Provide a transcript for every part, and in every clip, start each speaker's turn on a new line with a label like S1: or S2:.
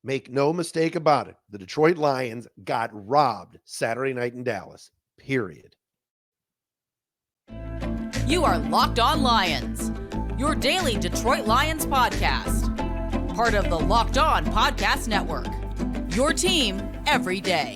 S1: Make no mistake about it. The Detroit Lions got robbed Saturday night in Dallas, period.
S2: You are Locked On Lions, your daily Detroit Lions podcast. Part of the Locked On Podcast Network, your team every day.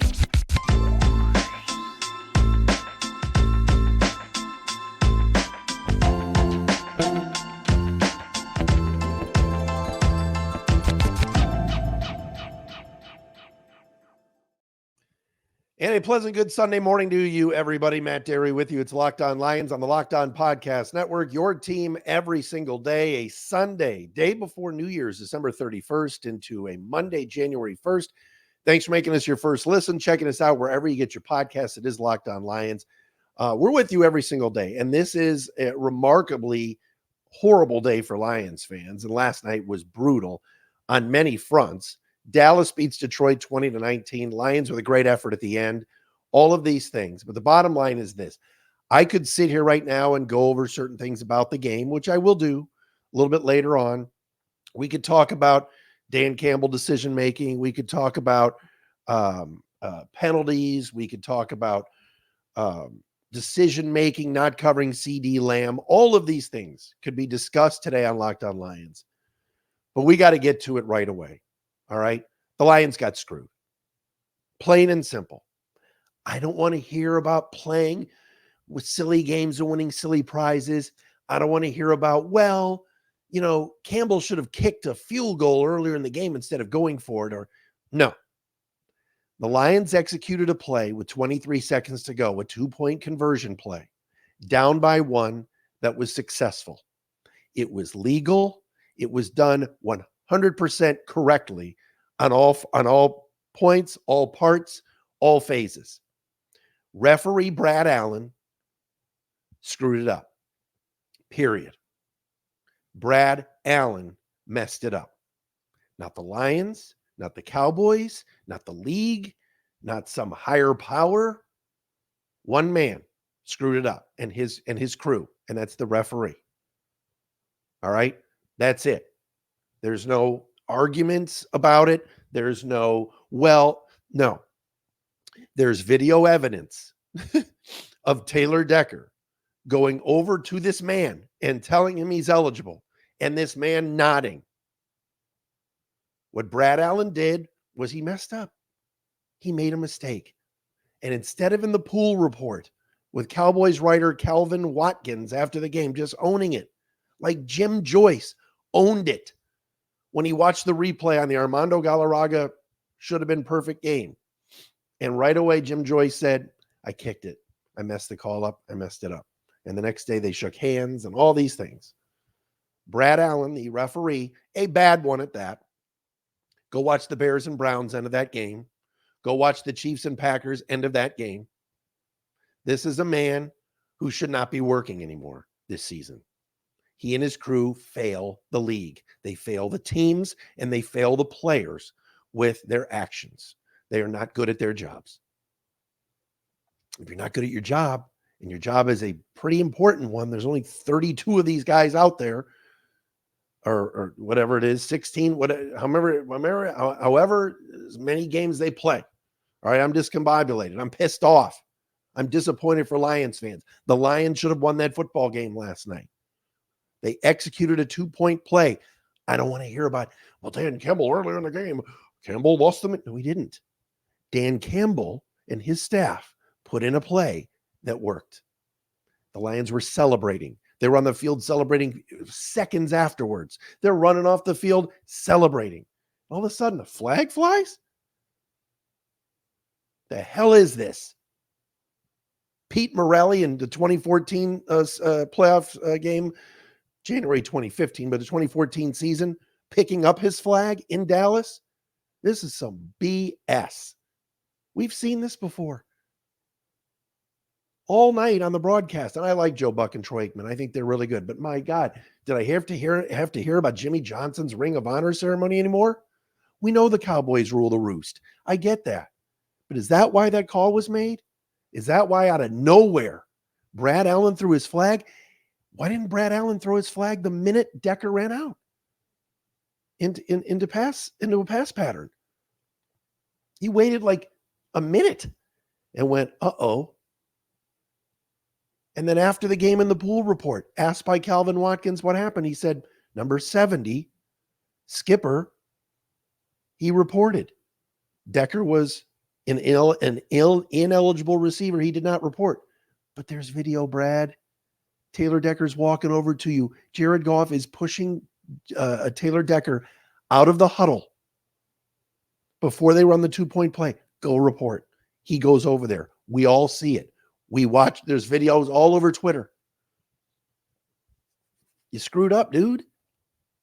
S1: And a pleasant good Sunday morning to you, everybody. Matt Derry with you. It's Locked On Lions on the Locked On Podcast Network. Your team every single day, a Sunday, day before New Year's, December 31st into a Monday, January 1st. Thanks for making us your first listen, checking us out wherever you get your podcasts. It is Locked On Lions. We're with you every single day, and this is a remarkably horrible day for Lions fans, and last night was brutal on many fronts. Dallas beats Detroit 20-19. Lions with a great effort at the end. All of these things. But the bottom line is this. I could sit here right now and go over certain things about the game, which I will do a little bit later on. We could talk about Dan Campbell decision-making. We could talk about penalties. We could talk about decision-making, not covering CD Lamb. All of these things could be discussed today on Locked On Lions. But we got to get to it right away. All right. The Lions got screwed. Plain and simple. I don't want to hear about playing with silly games and winning silly prizes. I don't want to hear about, well, Campbell should have kicked a field goal earlier in the game instead of going for it. Or no. The Lions executed a play with 23 seconds to go, a 2-point conversion play, down by 1 that was successful. It was legal. It was done 100% correctly on all points, all parts, all phases. Referee Brad Allen screwed it up. Period. Brad Allen messed it up. Not the Lions, not the Cowboys, not the league, not some higher power. One man screwed it up, and his crew, and that's the referee. All right? That's it. There's no arguments about it. There's no. There's video evidence of Taylor Decker going over to this man and telling him he's eligible, and this man nodding. What Brad Allen did was he messed up. He made a mistake. And instead of in the pool report with Cowboys writer Calvin Watkins after the game just owning it, like Jim Joyce owned it when he watched the replay on the Armando Galarraga should have been perfect game. And right away, Jim Joyce said, I kicked it. I messed the call up. I messed it up. And the next day they shook hands and all these things. Brad Allen, the referee, a bad one at that. Go watch the Bears and Browns end of that game. Go watch the Chiefs and Packers end of that game. This is a man who should not be working anymore this season. He and his crew fail the league. They fail the teams and they fail the players with their actions. They are not good at their jobs. If you're not good at your job, and your job is a pretty important one, there's only 32 of these guys out there, or whatever it is, 16, however as many games they play. All right, I'm discombobulated. I'm pissed off. I'm disappointed for Lions fans. The Lions should have won that football game last night. They executed a 2-point play. I don't want to hear about, well, Dan Campbell earlier in the game, Campbell lost them. No, he didn't. Dan Campbell and his staff put in a play that worked. The Lions were celebrating. They were on the field celebrating seconds afterwards. They're running off the field celebrating. All of a sudden, a flag flies? The hell is this? Pete Morelli in the 2014 playoff game, January 2015, but the 2014 season, picking up his flag in Dallas. This is some BS. We've seen this before. All night on the broadcast, and I like Joe Buck and Troy Aikman. I think they're really good. But my God, did I have to hear about Jimmy Johnson's Ring of Honor ceremony anymore? We know the Cowboys rule the roost. I get that. But is that why that call was made? Is that why out of nowhere Brad Allen threw his flag? Why didn't Brad Allen throw his flag the minute Decker ran out? into a pass pattern. He waited like a minute and went, uh-oh. And then after the game in the pool report, asked by Calvin Watkins what happened, he said, number 70, Skipper, he reported. Decker was an ineligible receiver. He did not report. But there's video, Brad. Taylor Decker's walking over to you. Jared Goff is pushing Taylor Decker out of the huddle before they run the 2-point play. Go report. He goes over there. We all see it. We watch. There's videos all over Twitter. You screwed up, dude.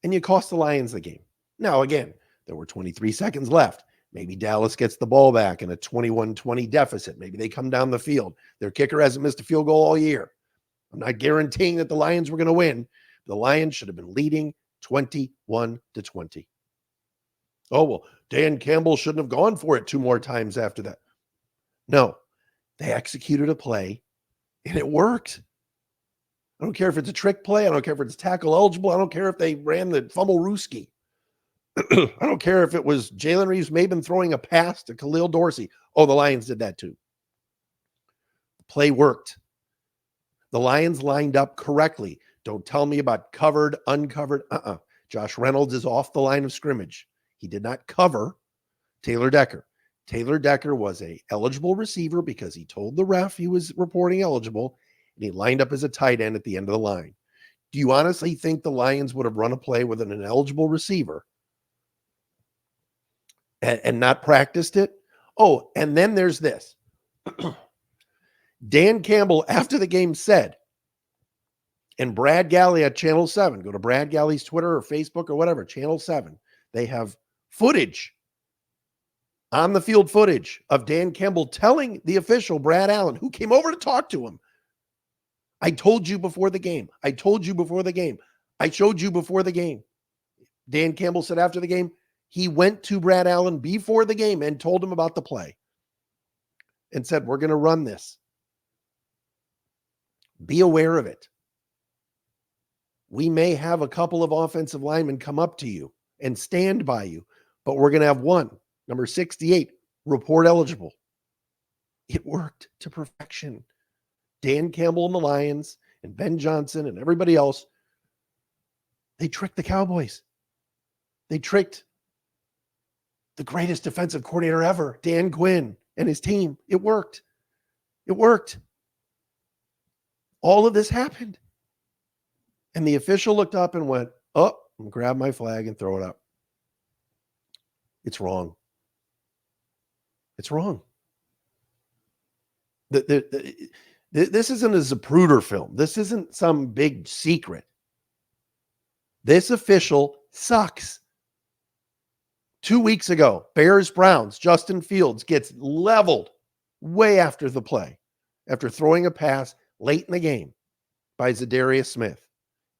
S1: And you cost the Lions the game. Now, again, there were 23 seconds left. Maybe Dallas gets the ball back in a 21-20 deficit. Maybe they come down the field. Their kicker hasn't missed a field goal all year. I'm not guaranteeing that the Lions were going to win. The Lions should have been leading 21-20. Oh, well, Dan Campbell shouldn't have gone for it 2 more times after that. No, they executed a play, and it worked. I don't care if it's a trick play. I don't care if it's tackle eligible. I don't care if they ran the fumble Rooski. I don't care if it was Jalen Reeves-Maybin throwing a pass to Khalil Dorsey. Oh, the Lions did that too. The play worked. The Lions lined up correctly. Don't tell me about covered, uncovered. Josh Reynolds is off the line of scrimmage. He did not cover Taylor Decker. Taylor Decker was a eligible receiver because he told the ref he was reporting eligible, and he lined up as a tight end at the end of the line. Do you honestly think the Lions would have run a play with an ineligible receiver and not practiced it? Oh, and then there's this. Dan Campbell, after the game, said, and Brad Galley at Channel 7, go to Brad Galley's Twitter or Facebook or whatever, Channel 7, they have footage, on the field footage of Dan Campbell telling the official, Brad Allen, who came over to talk to him, I told you before the game. I told you before the game. I showed you before the game. Dan Campbell said after the game, he went to Brad Allen before the game and told him about the play and said, we're going to run this. Be aware of it. We may have a couple of offensive linemen come up to you and stand by you, but we're going to have one, number 68, report eligible. It worked to perfection. Dan Campbell and the Lions and Ben Johnson and everybody else, they tricked the Cowboys. They tricked the greatest defensive coordinator ever, Dan Quinn, and his team. It worked. It worked. All of this happened. And the official looked up and went, oh, I'm going to grab my flag and throw it up. It's wrong. It's wrong. This isn't a Zapruder film. This isn't some big secret. This official sucks. 2 weeks ago, Bears-Browns, Justin Fields gets leveled way after the play, after throwing a pass late in the game by Zadarius Smith.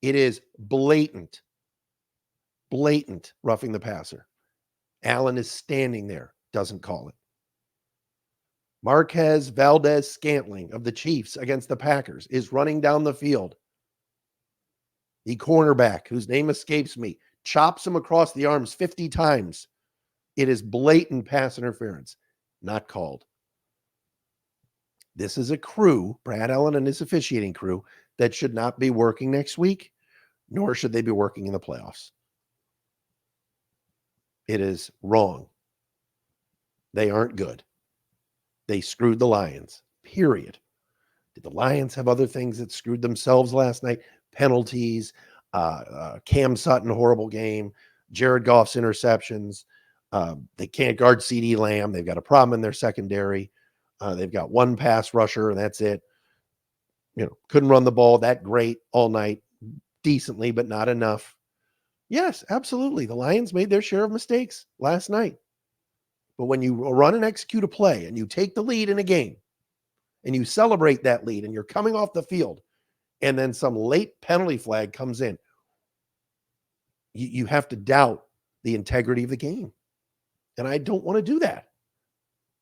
S1: It is blatant roughing the passer. Allen is standing there, doesn't call it. Marquez Valdez-Scantling of the Chiefs against the Packers is running down the field. The cornerback, whose name escapes me, chops him across the arms 50 times. It is blatant pass interference, not called. This is a crew, Brad Allen and his officiating crew, that should not be working next week, nor should they be working in the playoffs. It is wrong. They aren't good. They screwed the Lions, period. Did the Lions have other things that screwed themselves last night? Penalties, Cam Sutton, horrible game, Jared Goff's interceptions. They can't guard CeeDee Lamb. They've got a problem in their secondary. They've got one pass rusher, and that's it. Couldn't run the ball that great all night, decently, but not enough. Yes, absolutely. The Lions made their share of mistakes last night. But when you run and execute a play and you take the lead in a game and you celebrate that lead and you're coming off the field and then some late penalty flag comes in, you have to doubt the integrity of the game. And I don't want to do that.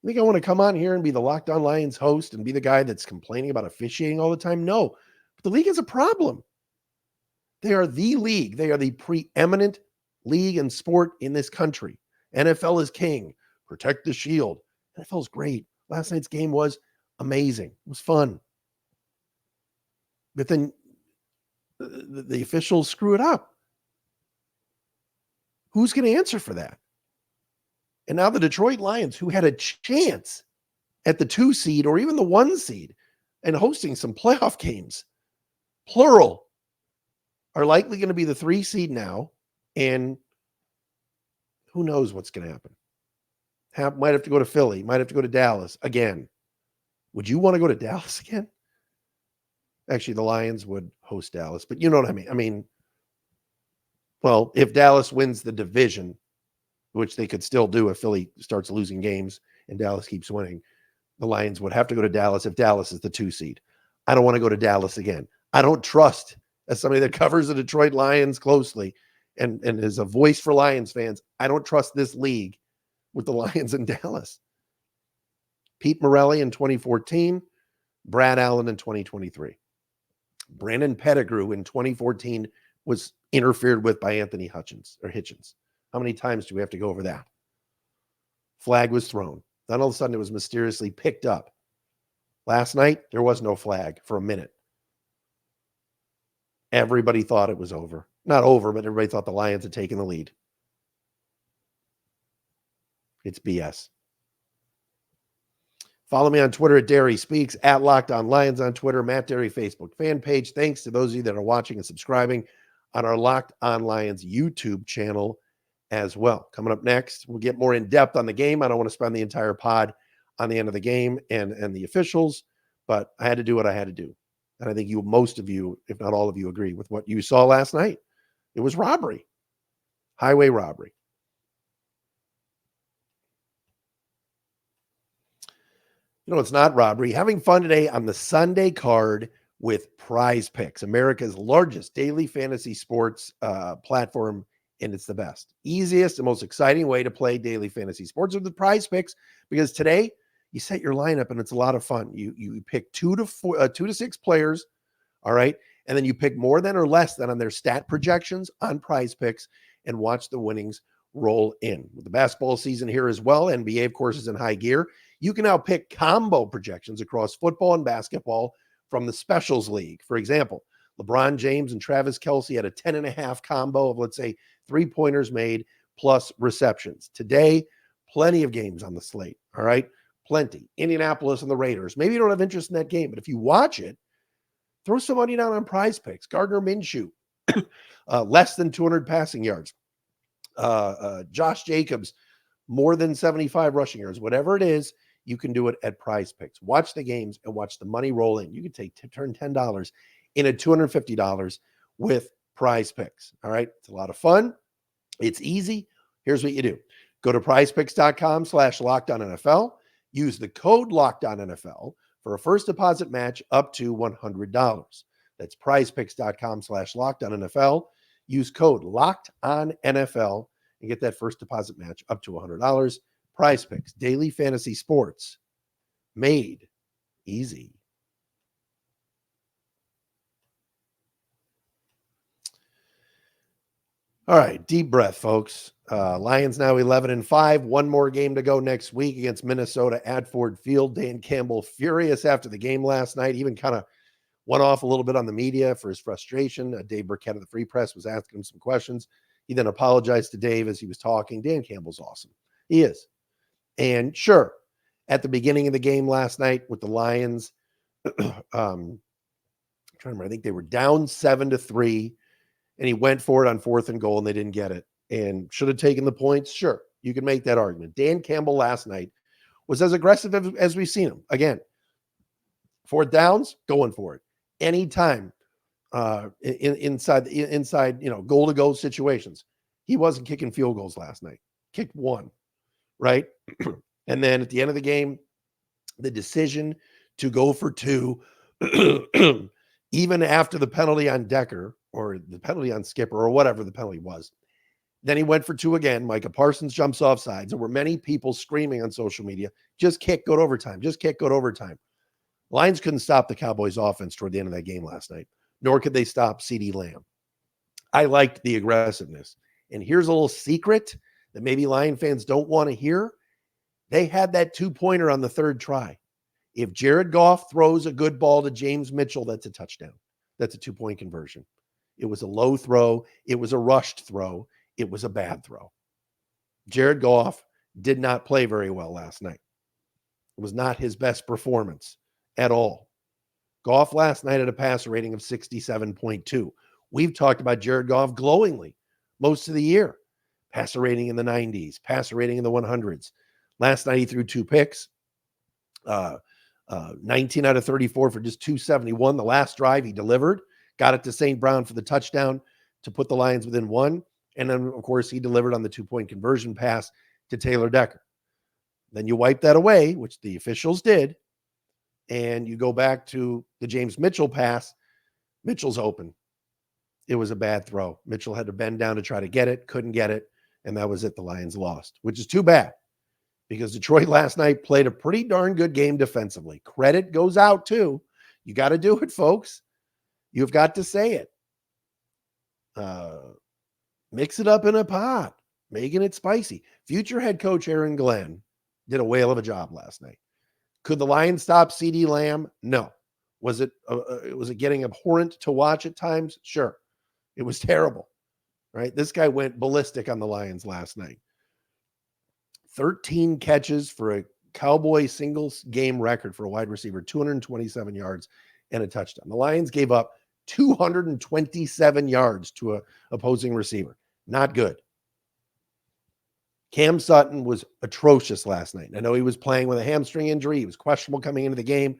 S1: I think I want to come on here and be the Locked On Lions host and be the guy that's complaining about officiating all the time. No, but the league has a problem. They are the league. They are the preeminent league and sport in this country. NFL is king. Protect the shield. NFL is great. Last night's game was amazing. It was fun. But then the officials screw it up. Who's going to answer for that? And now the Detroit Lions, who had a chance at the 2 seed or even the 1 seed and hosting some playoff games, plural, are likely going to be the 3 seed now. And who knows what's going to happen. Might have to go to Philly, might have to go to Dallas again. Would you want to go to Dallas again? Actually, the Lions would host Dallas, but you know what I mean? Well, if Dallas wins the division, which they could still do if Philly starts losing games and Dallas keeps winning, the Lions would have to go to Dallas if Dallas is the 2 seed. I don't want to go to Dallas again. I don't trust, as somebody that covers the Detroit Lions closely and is a voice for Lions fans, I don't trust this league with the Lions in Dallas. Pete Morelli in 2014, Brad Allen in 2023. Brandon Pettigrew in 2014 was interfered with by Anthony Hitchens. How many times do we have to go over that? Flag was thrown. Then all of a sudden it was mysteriously picked up. Last night, there was no flag for a minute. Everybody thought it was over. Not over, but everybody thought the Lions had taken the lead. It's BS. Follow me on Twitter at Derry Speaks, at Locked On Lions on Twitter, Matt Derry Facebook fan page. Thanks to those of you that are watching and subscribing on our Locked On Lions YouTube channel as well. Coming up next, we'll get more in depth on the game. I don't want to spend the entire pod on the end of the game and the officials, but I had to do what I had to do. And I think most of you, if not all of you, agree with what you saw last night. It was robbery, highway robbery. You know, it's not robbery. Having fun today on the Sunday card with PrizePicks, America's largest daily fantasy sports platform, and it's the best, easiest, and most exciting way to play daily fantasy sports with the PrizePicks, because today you set your lineup and it's a lot of fun. You pick 2 to 6 players, all right, and then you pick more than or less than on their stat projections on PrizePicks and watch the winnings roll in. With the basketball season here as well, NBA, of course, is in high gear. You can now pick combo projections across football and basketball from the Specials League. For example, LeBron James and Travis Kelce had a 10.5 combo of, let's say, 3-pointers made plus receptions. Today, plenty of games on the slate, all right? Plenty. Indianapolis and the Raiders. Maybe you don't have interest in that game, but if you watch it, throw some money down on PrizePicks. Gardner Minshew, less than 200 passing yards. Josh Jacobs, more than 75 rushing yards. Whatever it is, you can do it at PrizePicks. Watch the games and watch the money roll in. You can turn $10 into $250 with PrizePicks. All right. It's a lot of fun. It's easy. Here's what you do. Go to prizepicks.com/LockedOnNFL. Use the code LockedOnNFL for a first deposit match up to $100. That's prizepicks.com/LockedOnNFL. Use code LockedOnNFL and get that first deposit match up to $100. PrizePicks, daily fantasy sports, made easy. All right, deep breath, folks. Lions now 11-5. One more game to go next week against Minnesota at Ford Field. Dan Campbell furious after the game last night, even kind of went off a little bit on the media for his frustration. Dave Burkett of the Free Press was asking him some questions. He then apologized to Dave as he was talking. Dan Campbell's awesome. He is. And sure, at the beginning of the game last night with the Lions, I'm trying to remember, I think they were down 7-3, and he went for it on 4th and goal, and they didn't get it. And should have taken the points? Sure, you can make that argument. Dan Campbell last night was as aggressive as we've seen him. Again, 4th downs, going for it. Anytime inside, goal-to-goal situations. He wasn't kicking field goals last night. Kicked 1. Right? And then at the end of the game, the decision to go for 2, even after the penalty on Decker or the penalty on Skipper or whatever the penalty was, then he went for 2 again. Micah Parsons jumps off sides. There were many people screaming on social media, just kick, go to overtime, just kick, go to overtime. Lions couldn't stop the Cowboys offense toward the end of that game last night, nor could they stop CeeDee Lamb. I liked the aggressiveness. And here's a little secret that maybe Lion fans don't want to hear. They had that 2-pointer on the third try. If Jared Goff throws a good ball to James Mitchell, that's a touchdown. That's a 2-point conversion. It was a low throw. It was a rushed throw. It was a bad throw. Jared Goff did not play very well last night. It was not his best performance at all. Goff last night had a passer rating of 67.2. We've talked about Jared Goff glowingly most of the year. Passer rating in the 90s, passer rating in the 100s. Last night he threw 2 picks, 19 out of 34 for just 271. The last drive he delivered, got it to St. Brown for the touchdown to put the Lions within 1. And then, of course, he delivered on the 2-point conversion pass to Taylor Decker. Then you wipe that away, which the officials did, and you go back to the James Mitchell pass. Mitchell's open. It was a bad throw. Mitchell had to bend down to try to get it, couldn't get it, and that was it. The Lions lost, which is too bad because Detroit last night played a pretty darn good game defensively. Credit goes out too. You got to do it, folks. You've got to say it. Mix it up in a pot, making it spicy. Future head coach Aaron Glenn did a whale of a job last night. Could the Lions stop CeeDee Lamb? No. Was it getting abhorrent to watch at times? Sure. It was terrible, right? This guy went ballistic on the Lions last night. 13 catches for a Cowboy singles game record for a wide receiver, 227 yards and a touchdown. The Lions gave up 227 yards to an opposing receiver. Not good. Cam Sutton was atrocious last night. I know he was playing with a hamstring injury. He was questionable coming into the game.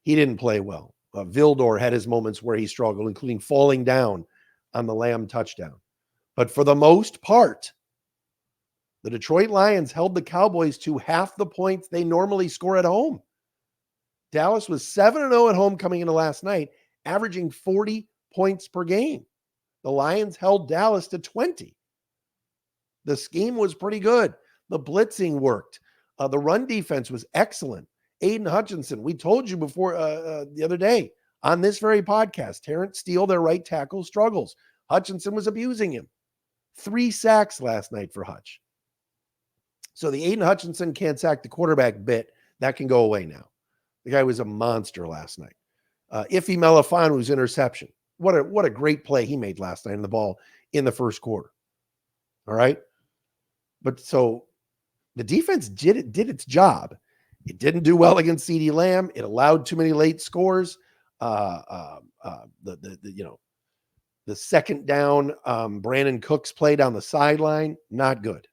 S1: He didn't play well. Vildor had his moments where he struggled, including falling down on the Lamb touchdown. But for the most part, the Detroit Lions held the Cowboys to half the points they normally score at home. Dallas was 7-0 at home coming into last night, averaging 40 points per game. The Lions held Dallas to 20. The scheme was pretty good. The blitzing worked. The run defense was excellent. Aiden Hutchinson, we told you before the other day on this very podcast, Terrence Steele, their right tackle, struggles. Hutchinson was abusing him. 3 sacks last night for Hutch. So the Aiden Hutchinson can't sack the quarterback bit, that can go away now. The guy was a monster last night. Iffy Melifonu's interception. What a great play he made last night in the ball in the first quarter. All right. But so the defense did its job. It didn't do well against CeeDee Lamb. It allowed too many late scores. The second down, Brandon Cooks play down the sideline, not good.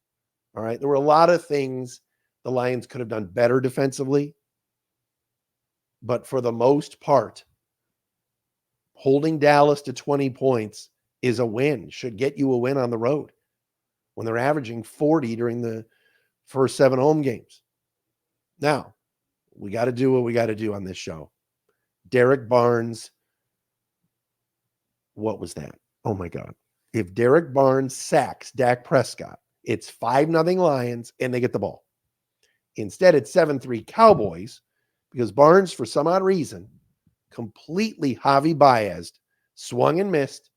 S1: All right. There were a lot of things the Lions could have done better defensively. But for the most part, holding Dallas to 20 points is a win, should get you a win on the road when they're averaging 40 during the first 7 home games. Now, we got to do what we got to do on this show. Derek Barnes, what was that? Oh my God. If Derek Barnes sacks Dak Prescott, it's 5-0 Lions and they get the ball. Instead, it's 7-3 Cowboys because Barnes, for some odd reason, completely Javi Baez'd, swung and missed.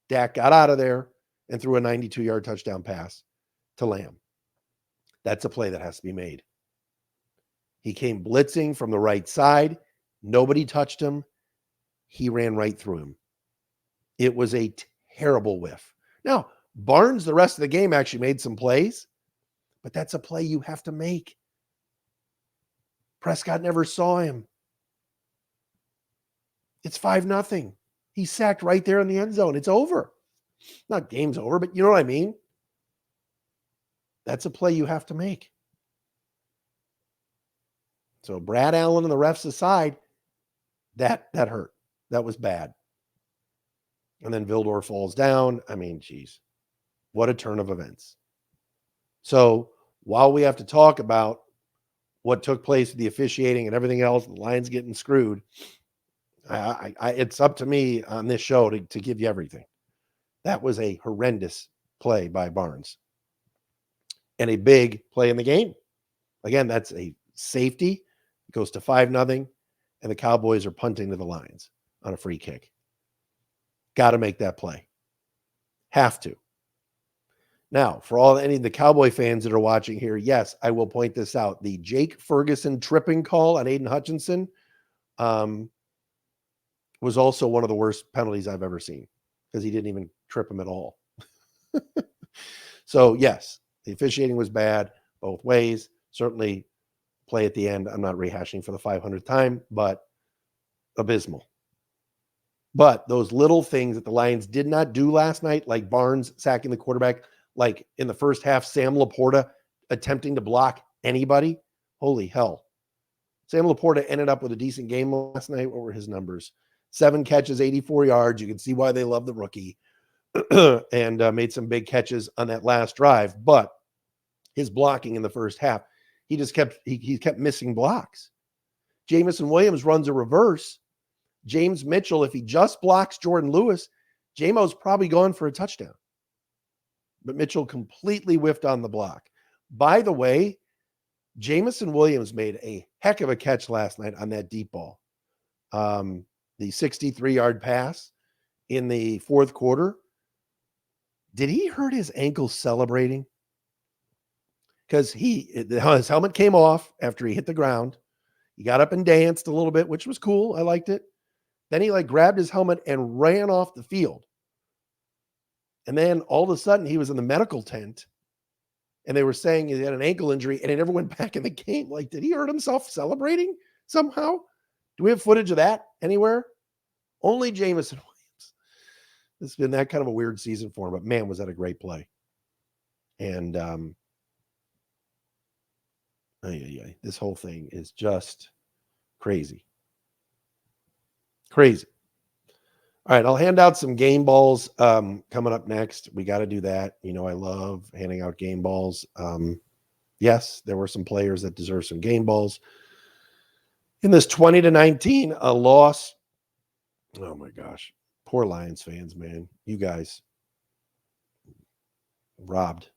S1: Dak got out of there and threw a 92-yard touchdown pass to Lamb. That's a play that has to be made. He came blitzing from the right side. Nobody touched him. He ran right through him. It was a terrible whiff. Now, Barnes, the rest of the game, actually made some plays, but that's a play you have to make. Prescott never saw him. It's 5-0. He's sacked right there in the end zone. It's over. Not game's over, but you know what I mean? That's a play you have to make. So Brad Allen and the refs aside, that hurt. That was bad. And then Vildor falls down. I mean, geez, what a turn of events. So while we have to talk about what took place with the officiating and everything else, and the Lions getting screwed, it's up to me on this show to give you everything. That was a horrendous play by Barnes and a big play in the game. Again, that's a safety. It goes to 5-0, and the Cowboys are punting to the Lions on a free kick. Got to make that play. Have to. Now, for all any of the Cowboy fans that are watching here, yes, I will point this out. The Jake Ferguson tripping call on Aiden Hutchinson was also one of the worst penalties I've ever seen because he didn't even trip him at all. So, yes, the officiating was bad both ways. Certainly, play at the end. I'm not rehashing for the 500th time, but abysmal. But those little things that the Lions did not do last night, like Barnes sacking the quarterback, like in the first half, Sam Laporta attempting to block anybody. Holy hell. Sam Laporta ended up with a decent game last night. What were his numbers? 7 catches, 84 yards. You can see why they love the rookie. And made some big catches on that last drive. But his blocking in the first half, he kept missing blocks. Jamison Williams runs a reverse. James Mitchell, if he just blocks Jordan Lewis, Jamo's probably going for a touchdown. But Mitchell completely whiffed on the block. By the way, Jamison Williams made a heck of a catch last night on that deep ball. The 63-yard pass in the fourth quarter. Did he hurt his ankle celebrating? Because his helmet came off after he hit the ground. He got up and danced a little bit, which was cool. I liked it. Then he grabbed his helmet and ran off the field. And then all of a sudden he was in the medical tent and they were saying he had an ankle injury and he never went back in the game. Like, did he hurt himself celebrating somehow? Do we have footage of that anywhere? Only Jamison Williams. It's been that kind of a weird season for him, but man, was that a great play. And this whole thing is just crazy. Crazy. All right, I'll hand out some game balls coming up next. We got to do that. You know, I love handing out game balls. Yes, there were some players that deserve some game balls. In this 20-19 loss, oh my gosh, poor Lions fans, man. You guys robbed.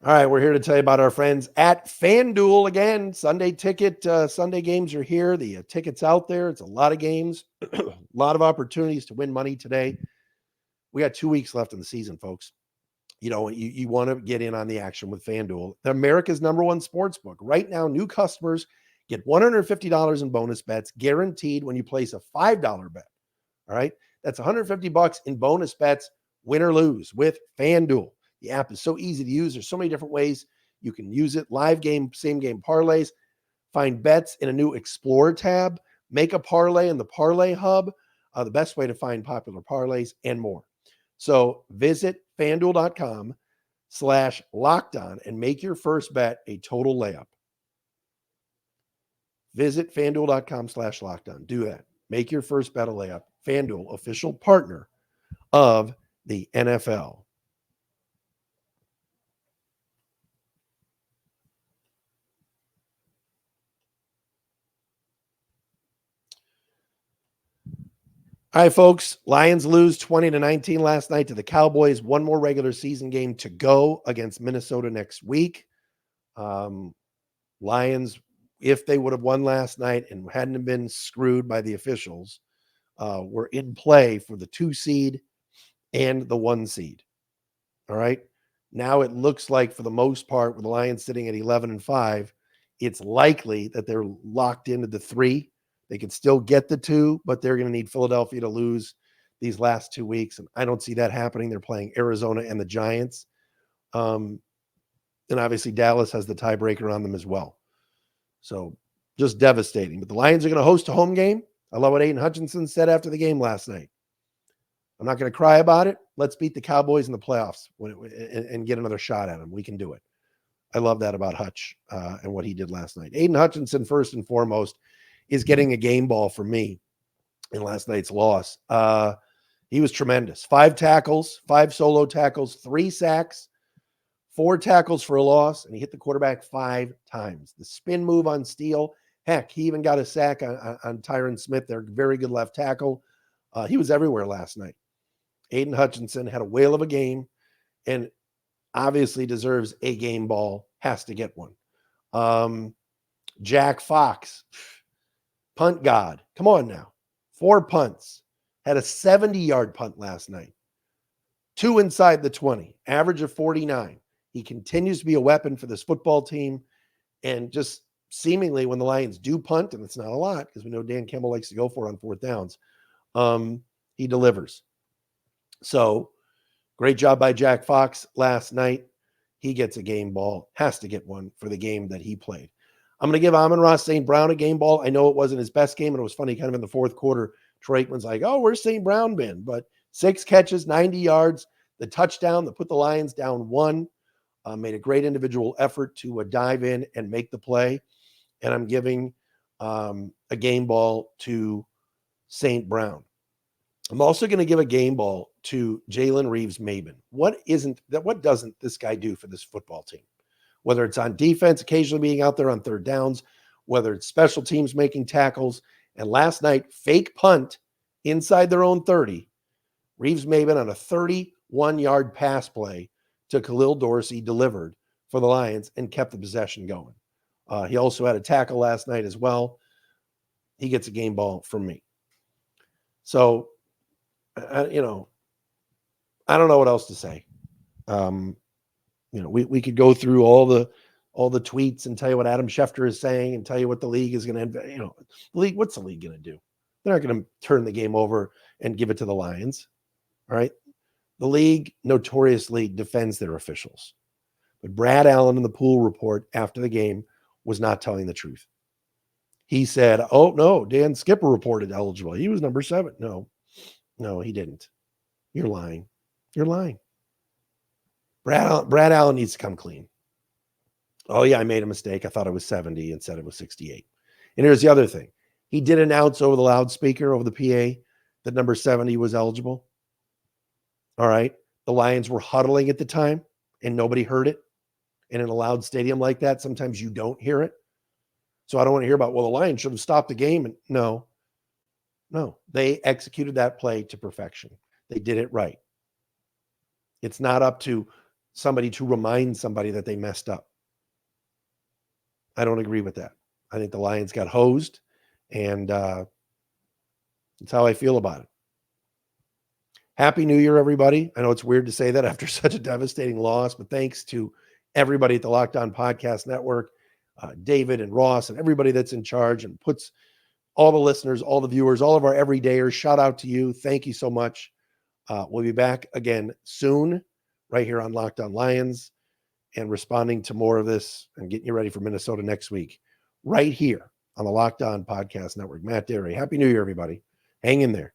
S1: All right, we're here to tell you about our friends at FanDuel. Again, Sunday ticket, Sunday games are here. The ticket's out there. It's a lot of games, a lot of opportunities to win money today. We got 2 weeks left in the season, folks. You know, you want to get in on the action with FanDuel, America's #1 sportsbook. Right now, new customers get $150 in bonus bets guaranteed when you place a $5 bet. All right, that's $150 in bonus bets, win or lose, with FanDuel. The app is so easy to use. There's so many different ways you can use it. Live game, same game parlays. Find bets in a new Explore tab. Make a parlay in the Parlay Hub. The best way to find popular parlays and more. So visit FanDuel.com/lockedon and make your first bet a total layup. Visit FanDuel.com/lockedon. Do that. Make your first bet a layup. FanDuel, official partner of the NFL. All right, folks. Lions lose 20-19 last night to the Cowboys. One more regular season game to go against Minnesota next week. Lions, if they would have won last night and hadn't been screwed by the officials, were in play for the 2 seed and the 1 seed. All right. Now it looks like, for the most part, with the Lions sitting at 11-5, it's likely that they're locked into the 3. They can still get the 2, but they're going to need Philadelphia to lose these last 2 weeks. And I don't see that happening. They're playing Arizona and the Giants. And obviously Dallas has the tiebreaker on them as well. So just devastating. But the Lions are going to host a home game. I love what Aiden Hutchinson said after the game last night. I'm not going to cry about it. Let's beat the Cowboys in the playoffs and get another shot at them. We can do it. I love that about Hutch and what he did last night. Aiden Hutchinson, first and foremost, is getting a game ball for me in last night's loss. He was tremendous. 5 tackles, 5 solo tackles, 3 sacks, 4 tackles for a loss, and he hit the quarterback 5 times. The spin move on Steele. Heck, he even got a sack on Tyron Smith, their very good left tackle. He was everywhere last night. Aiden Hutchinson had a whale of a game and obviously deserves a game ball, has to get one. Jack Fox, punt god. Come on now. 4 punts. had a 70-yard punt last night. 2 inside the 20, average of 49. He continues to be a weapon for this football team. And just seemingly when the Lions do punt, and it's not a lot because we know Dan Campbell likes to go for it on 4th downs, he delivers. So great job by Jack Fox last night. He gets a game ball, has to get one for the game that he played. I'm going to give Amon-Ra St. Brown a game ball. I know it wasn't his best game, and it was funny kind of in the 4th quarter. Troy Aikman's like, oh, where's St. Brown been? But 6 catches, 90 yards, the touchdown that put the Lions down 1, made a great individual effort to dive in and make the play. And I'm giving a game ball to St. Brown. I'm also going to give a game ball to Jalen Reeves-Maybin. What doesn't this guy do for this football team? Whether it's on defense, occasionally being out there on 3rd downs, whether it's special teams making tackles, and last night, fake punt inside their own 30. Reeves-Maybin on a 31-yard pass play to Khalil Dorsey delivered for the Lions and kept the possession going. He also had a tackle last night as well. He gets a game ball from me. So, I don't know what else to say. We could go through all the tweets and tell you what Adam Schefter is saying and tell you what the league is going to, what's the league going to do? They're not going to turn the game over and give it to the Lions. All right. The league notoriously defends their officials. But Brad Allen in the pool report after the game was not telling the truth. He said, oh, no, Dan Skipper reported eligible. He was number 7. No, he didn't. You're lying. You're lying. Brad Allen needs to come clean. Oh, yeah, I made a mistake. I thought it was 70 and said it was 68. And here's the other thing. He did announce over the loudspeaker, over the PA, that number 70 was eligible. All right. The Lions were huddling at the time and nobody heard it. And in a loud stadium like that, sometimes you don't hear it. So I don't want to hear about, well, the Lions should have stopped the game. And no, they executed that play to perfection. They did it right. It's not up to somebody to remind somebody that they messed up. I don't agree with that. I think the Lions got hosed, and that's how I feel about it. Happy New Year, everybody. I know it's weird to say that after such a devastating loss, but thanks to everybody at the Locked On Podcast Network, David and Ross and everybody that's in charge and puts all the listeners, all the viewers, all of our everydayers, shout out to you. Thank you so much. We'll be back again soon right here on Locked On Lions and responding to more of this and getting you ready for Minnesota next week right here on the Locked On Podcast Network. Matt Derry. Happy New Year, everybody. Hang in there.